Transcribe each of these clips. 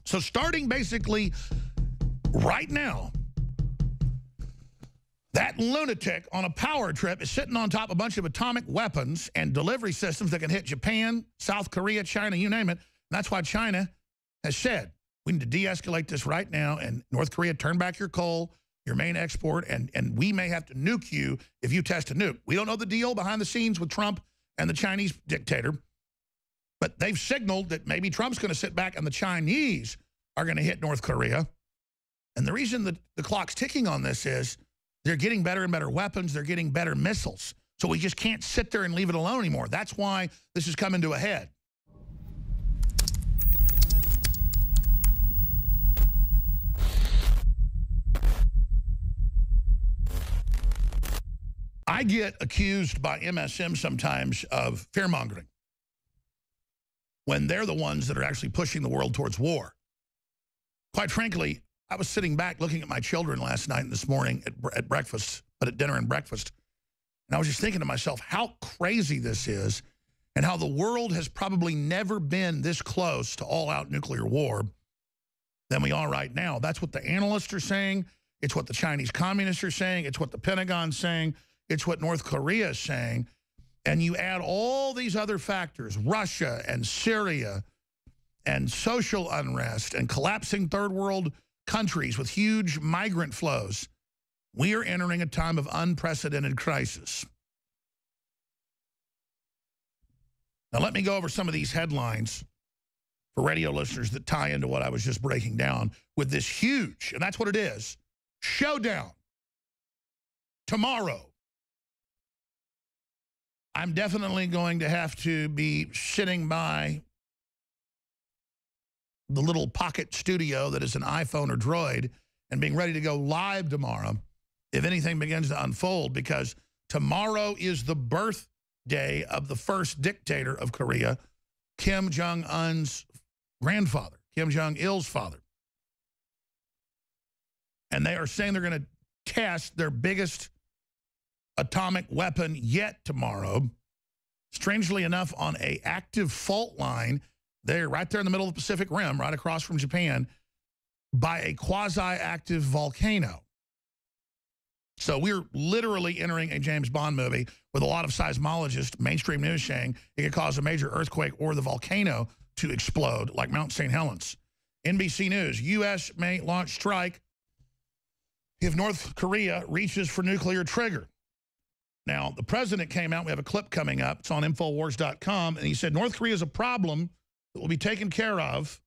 So starting basically right now, that lunatic on a power trip is sitting on top of a bunch of atomic weapons and delivery systems that can hit Japan, South Korea, China, you name it. And that's why China has said, we need to de-escalate this right now, and North Korea, turn back your coal, your main export, and we may have to nuke you if you test a nuke. We don't know the deal behind the scenes with Trump and the Chinese dictator, but they've signaled that maybe Trump's going to sit back and the Chinese are going to hit North Korea. And the reason that the clock's ticking on this is they're getting better and better weapons. They're getting better missiles. So we just can't sit there and leave it alone anymore. That's why this is coming to a head. I get accused by MSM sometimes of fear-mongering when they're the ones that are actually pushing the world towards war. Quite frankly, I was sitting back looking at my children last night and this morning at breakfast, but at dinner and breakfast, and I was just thinking to myself how crazy this is and how the world has probably never been this close to all-out nuclear war than we are right now. That's what the analysts are saying. It's what the Chinese communists are saying. It's what the Pentagon's saying. It's what North Korea is saying. And you add all these other factors, Russia and Syria and social unrest and collapsing third world countries with huge migrant flows. We are entering a time of unprecedented crisis. Now, let me go over some of these headlines for radio listeners that tie into what I was just breaking down with this huge, and that's what it is, showdown tomorrow. I'm definitely going to have to be sitting by the little pocket studio that is an iPhone or Droid and being ready to go live tomorrow if anything begins to unfold, because tomorrow is the birthday of the first dictator of Korea, Kim Jong-un's grandfather, Kim Jong-il's father. And they are saying they're going to test their biggest atomic weapon yet tomorrow. Strangely enough, on an active fault line, they're right there in the middle of the Pacific Rim, right across from Japan, by a quasi-active volcano. So we're literally entering a James Bond movie with a lot of seismologists, mainstream news saying it could cause a major earthquake or the volcano to explode like Mount St. Helens. NBC News, U.S. may launch strike if North Korea reaches for nuclear trigger. Now, the president came out. We have a clip coming up. It's on Infowars.com. And he said, North Korea is a problem that will be taken care of.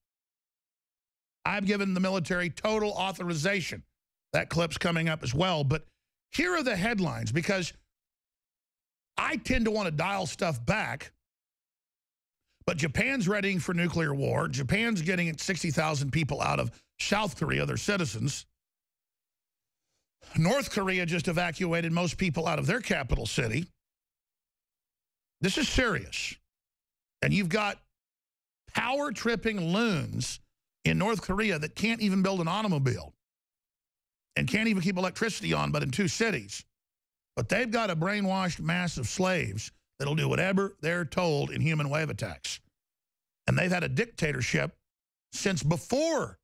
I've given the military total authorization. That clip's coming up as well. But here are the headlines, because I tend to want to dial stuff back. But Japan's readying for nuclear war. Japan's getting 60,000 people out of South Korea, their citizens. North Korea just evacuated most people out of their capital city. This is serious. And you've got power-tripping loons in North Korea that can't even build an automobile and can't even keep electricity on but in 2 cities. But they've got a brainwashed mass of slaves that'll do whatever they're told in human wave attacks. And they've had a dictatorship since before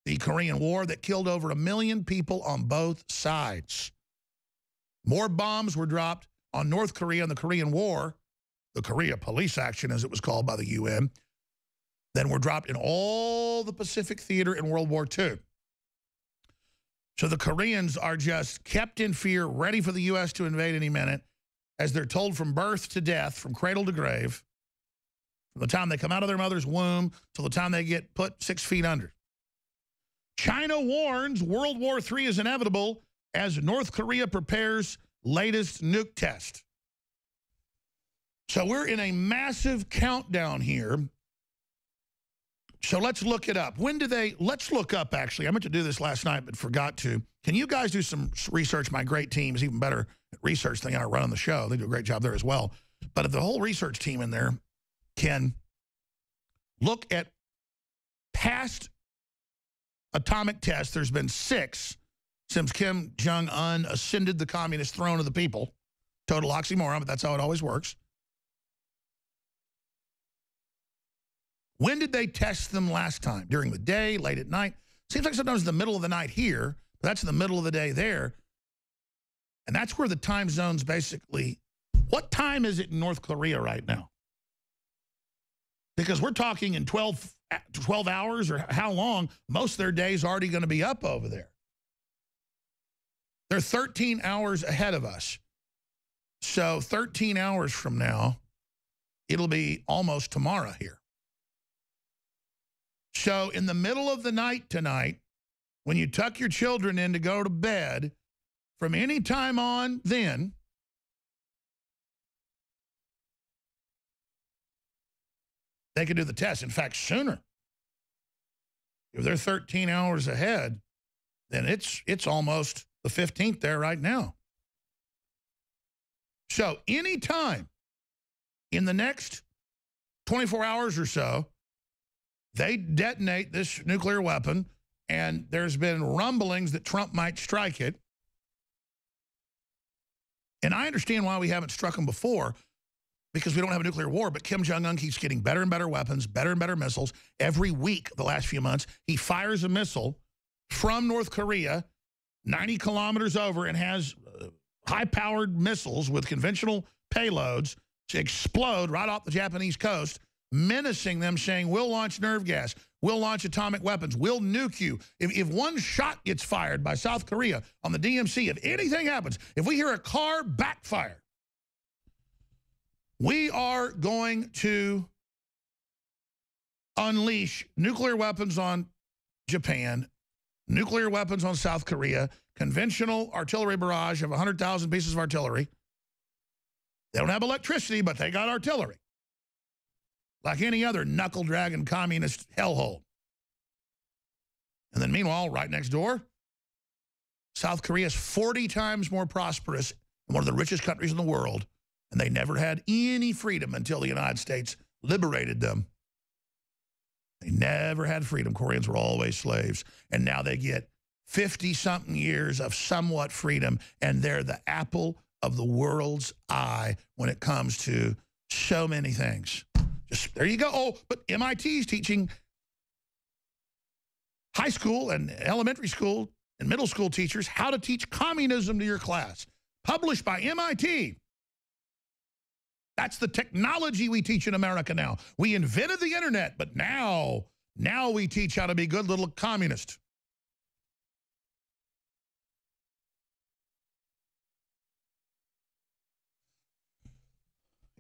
the Korean War that killed over 1 million people on both sides. More bombs were dropped on North Korea in the Korean War, the Korea Police Action as it was called by the UN, than were dropped in all the Pacific Theater in World War II. So the Koreans are just kept in fear, ready for the U.S. to invade any minute, as they're told from birth to death, from cradle to grave, from the time they come out of their mother's womb till the time they get put 6 feet under. China warns World War III is inevitable as North Korea prepares latest nuke test. So we're in a massive countdown here. So let's look it up. When do they, let's look up actually. I meant to do this last night but forgot to. Can you guys do some research? My great team is even better at research than I run on the show. They do a great job there as well. But if the whole research team in there can look at past atomic tests, there's been 6 since Kim Jong-un ascended the communist throne of the people. Total oxymoron, but that's how it always works. When did they test them last time? During the day, late at night? Seems like sometimes in the middle of the night here, but that's in the middle of the day there. And that's where the time zones basically, what time is it in North Korea right now? Because we're talking in 12 hours or how long, most of their days already going to be up over there. They're 13 hours ahead of us. So 13 hours from now, it'll be almost tomorrow here. So in the middle of the night tonight, when you tuck your children in to go to bed, from any time on then, they could do the test. In fact, sooner. If they're 13 hours ahead, then it's almost the 15th there right now. So any time in the next 24 hours or so, they detonate this nuclear weapon, and there's been rumblings that Trump might strike it. And I understand why we haven't struck them before, because we don't have a nuclear war, but Kim Jong-un keeps getting better and better weapons, better and better missiles. Every week the last few months, he fires a missile from North Korea 90 kilometers over and has high-powered missiles with conventional payloads to explode right off the Japanese coast, menacing them, saying, we'll launch nerve gas, we'll launch atomic weapons, we'll nuke you. If one shot gets fired by South Korea on the DMZ, if anything happens, if we hear a car backfire, we are going to unleash nuclear weapons on Japan, nuclear weapons on South Korea, conventional artillery barrage of 100,000 pieces of artillery. They don't have electricity, but they got artillery. Like any other knuckle-dragging communist hellhole. And then meanwhile, right next door, South Korea is 40 times more prosperous and one of the richest countries in the world, and they never had any freedom until the United States liberated them. They never had freedom. Koreans were always slaves. And now they get 50-something years of somewhat freedom, and they're the apple of the world's eye when it comes to so many things. Just there you go. Oh, but MIT's teaching high school and elementary school and middle school teachers how to teach communism to your class. Published by MIT. That's the technology we teach in America now. We invented the internet, but now we teach how to be good little communists.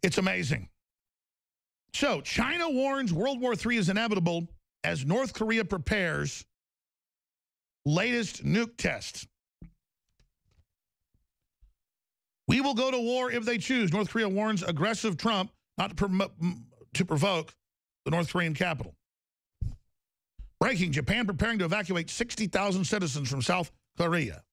It's amazing. So, China warns World War III is inevitable as North Korea prepares latest nuke test. We will go to war if they choose. North Korea warns aggressive Trump not to provoke the North Korean capital. Breaking, Japan preparing to evacuate 60,000 citizens from South Korea.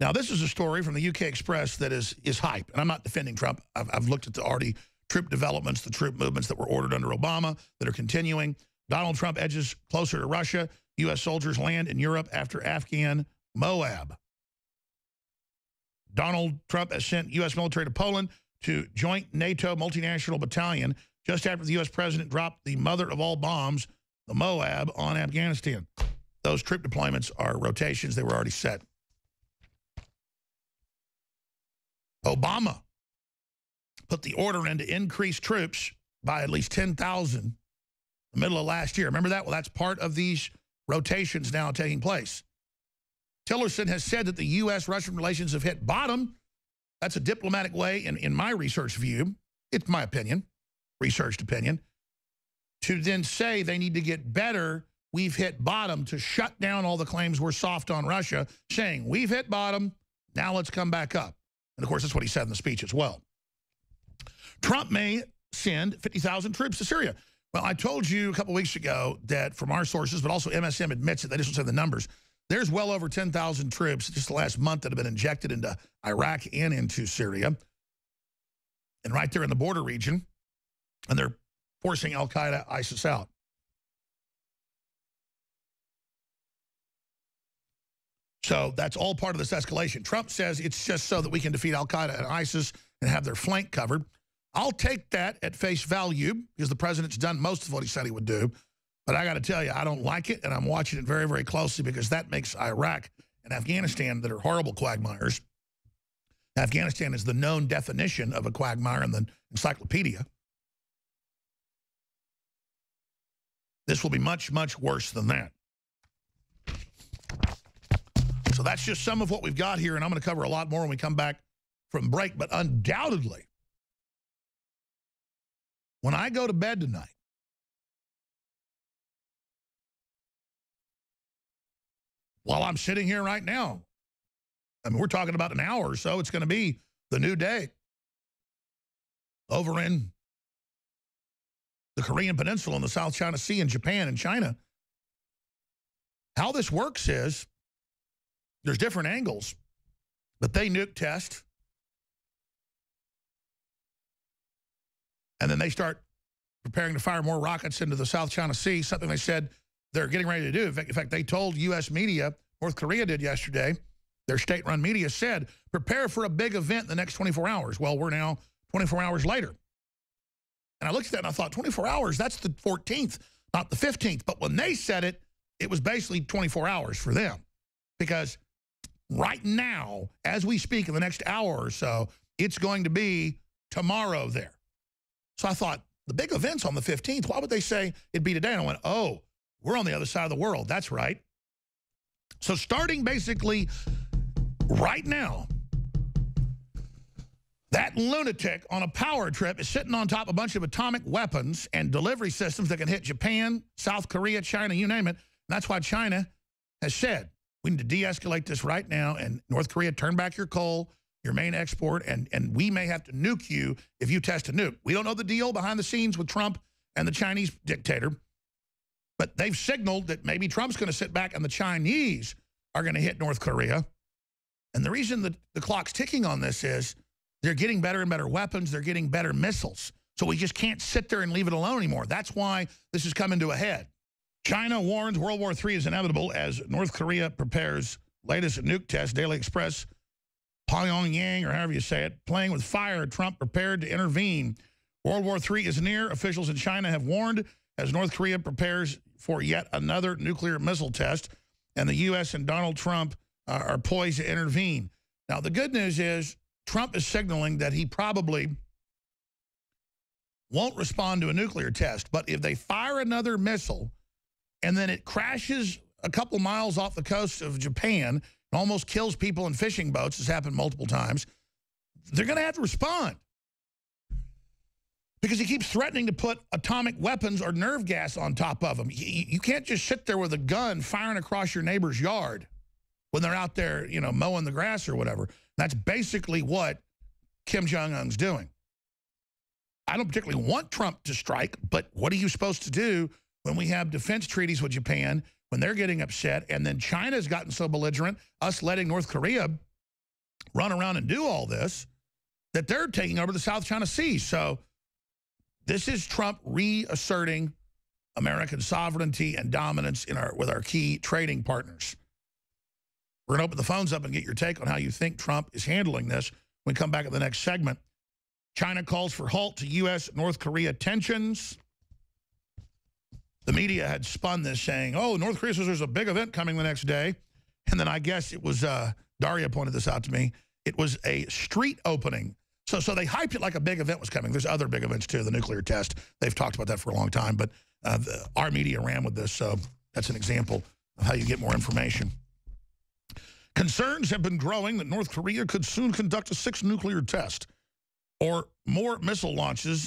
Now, this is a story from the UK Express that is hype, and I'm not defending Trump. I've looked at the already troop developments, the troop movements that were ordered under Obama that are continuing. Donald Trump edges closer to Russia. U.S. soldiers land in Europe after Afghan Moab. Donald Trump has sent U.S. military to Poland to joint NATO multinational battalion just after the U.S. president dropped the mother of all bombs, the Moab, on Afghanistan. Those troop deployments are rotations. They were already set. Obama put the order in to increase troops by at least 10,000 in the middle of last year. Remember that? Well, that's part of these rotations now taking place. Tillerson has said that the U.S.-Russian relations have hit bottom. That's a diplomatic way, in my research view, it's my opinion, researched opinion, to then say they need to get better. We've hit bottom, to shut down all the claims we're soft on Russia, saying we've hit bottom, now let's come back up. And, of course, that's what he said in the speech as well. Trump may send 50,000 troops to Syria. Well, I told you a couple weeks ago that from our sources, but also MSM admits it, they just don't say the numbers, there's well over 10,000 troops just the last month that have been injected into Iraq and into Syria. And right there in the border region, and they're forcing al-Qaeda, ISIS out. So that's all part of this escalation. Trump says it's just so that we can defeat al-Qaeda and ISIS and have their flank covered. I'll take that at face value because the president's done most of what he said he would do. But I got to tell you, I don't like it, and I'm watching it very, very closely because that makes Iraq and Afghanistan, that are horrible quagmires. Afghanistan is the known definition of a quagmire in the encyclopedia. This will be much, much worse than that. So that's just some of what we've got here, and I'm going to cover a lot more when we come back from break. But undoubtedly, when I go to bed tonight, while I'm sitting here right now, I mean, we're talking about an hour or so, it's going to be the new day over in the Korean Peninsula and the South China Sea and Japan and China. How this works is there's different angles, but they nuke test, and then they start preparing to fire more rockets into the South China Sea, something they said they're getting ready to do. In fact, they told U.S. media, North Korea did yesterday, their state-run media said, prepare for a big event in the next 24 hours. Well, we're now 24 hours later. And I looked at that and I thought, 24 hours, that's the 14th, not the 15th. But when they said it, it was basically 24 hours for them. Because right now, as we speak in the next hour or so, it's going to be tomorrow there. So I thought, the big event's on the 15th. Why would they say it'd be today? And I went, oh, we're on the other side of the world. That's right. So starting basically right now, that lunatic on a power trip is sitting on top of a bunch of atomic weapons and delivery systems that can hit Japan, South Korea, China, you name it. And that's why China has said, we need to de-escalate this right now, and North Korea, turn back your coal, your main export, and we may have to nuke you if you test a nuke. We don't know the deal behind the scenes with Trump and the Chinese dictator, but they've signaled that maybe Trump's going to sit back and the Chinese are going to hit North Korea. And the reason that the clock's ticking on this is they're getting better and better weapons. They're getting better missiles. So we just can't sit there and leave it alone anymore. That's why this is coming to a head. China warns World War III is inevitable as North Korea prepares latest nuke test. Daily Express, Pyongyang, or however you say it, playing with fire. Trump prepared to intervene. World War III is near. Officials in China have warned as North Korea prepares for yet another nuclear missile test. And the U.S. and Donald Trump are poised to intervene. Now, the good news is Trump is signaling that he probably won't respond to a nuclear test. But if they fire another missile and then it crashes a couple miles off the coast of Japan and almost kills people in fishing boats, has happened multiple times, they're going to have to respond. Because he keeps threatening to put atomic weapons or nerve gas on top of them. You can't just sit there with a gun firing across your neighbor's yard when they're out there, you know, mowing the grass or whatever. That's basically what Kim Jong-un's doing. I don't particularly want Trump to strike, but what are you supposed to do when we have defense treaties with Japan, when they're getting upset, and then China's gotten so belligerent, us letting North Korea run around and do all this, that they're taking over the South China Sea. So this is Trump reasserting American sovereignty and dominance in with our key trading partners. We're going to open the phones up and get your take on how you think Trump is handling this when we come back at the next segment. China calls for halt to U.S.-North Korea tensions. The media had spun this saying, oh, North Korea says there's a big event coming the next day. And then I guess it was, Daria pointed this out to me, it was a street opening. So they hyped it like a big event was coming. There's other big events, too, the nuclear test. They've talked about that for a long time. But our media ran with this, so that's an example of how you get more information. Concerns have been growing that North Korea could soon conduct a 6th nuclear test or more missile launches